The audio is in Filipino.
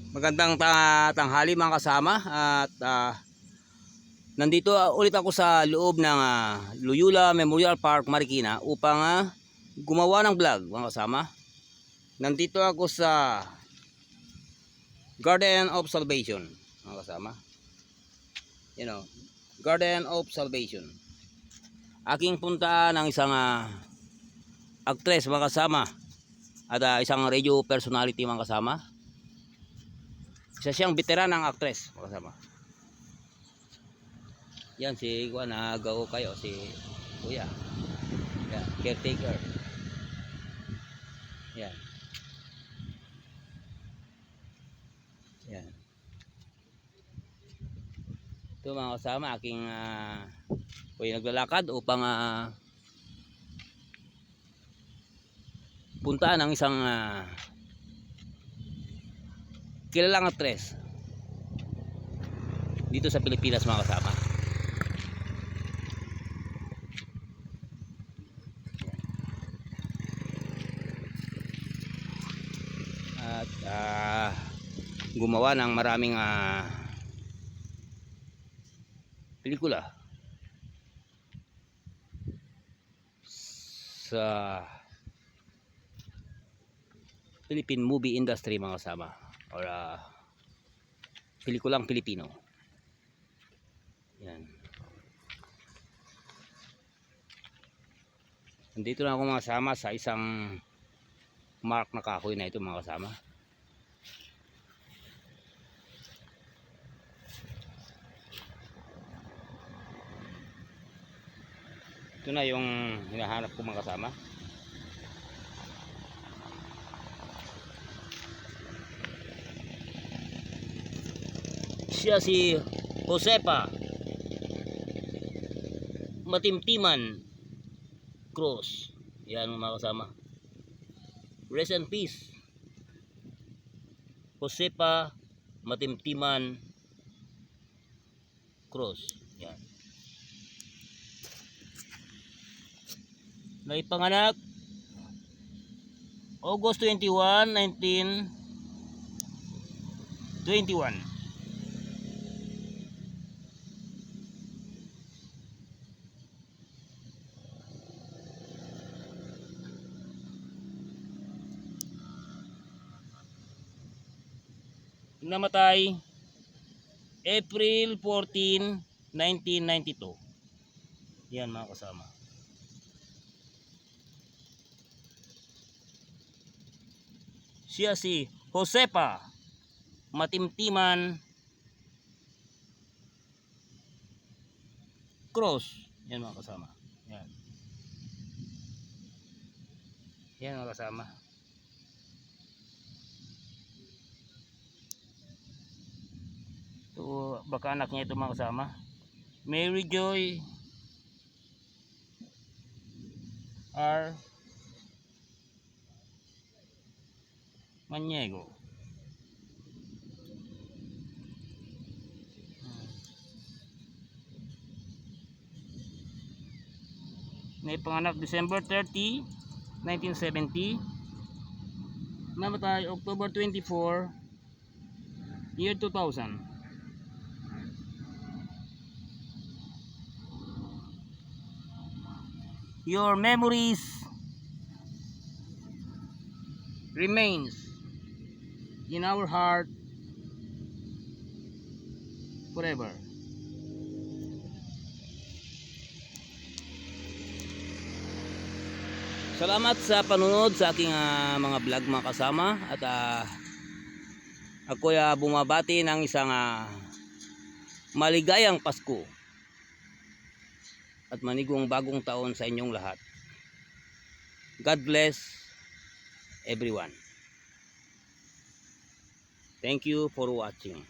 Magandang tanghali mga kasama at nandito ulit ako sa loob ng Loyola Memorial Park, Marikina upang gumawa ng vlog mga kasama. Nandito ako sa Garden of Salvation mga kasama. Garden of Salvation. Aking puntaan ng isang actress mga kasama at isang radio personality mga kasama. Isa siyang veteran ng actress kasama. Yan si Juan, nagaw kayo si Kuya. Yan, caretaker. Yan. Yan. Ito mga kasama, aking naglalakad upang puntaan ng isang kilalang actress dito sa Pilipinas mga kasama. At gumawa ng maraming pelikula sa Philippine movie industry mga kasama, or pelikulang Pilipino. Yan. Nandito na ako mga kasama sa isang mark na kahoy na ito mga kasama. Ito na yung hinahanap ko mga kasama. Siya si Josepa Matimtiman Cruz. Yan mga kasama. Rest in peace, Josepa Matimtiman Cruz. Yan. Naipanganak August 21, 1921. Namatay April 14, 1992. Yan mga kasama. Siya si Josepa Matimtiman Cruz. Yan mga kasama. Yan. Yan mga kasama. Ito, baka anak niya ito mga kasama. Mary Joy R. Maniego. Naipanganak December 30, 1970. Namatay October 24, year 2000. Your memories remains in our heart forever. Salamat sa panunod sa aking mga vlog mga kasama. At ako bumabati ng isang maligayang Pasko at manigong bagong taon sa inyong lahat. God bless everyone. Thank you for watching.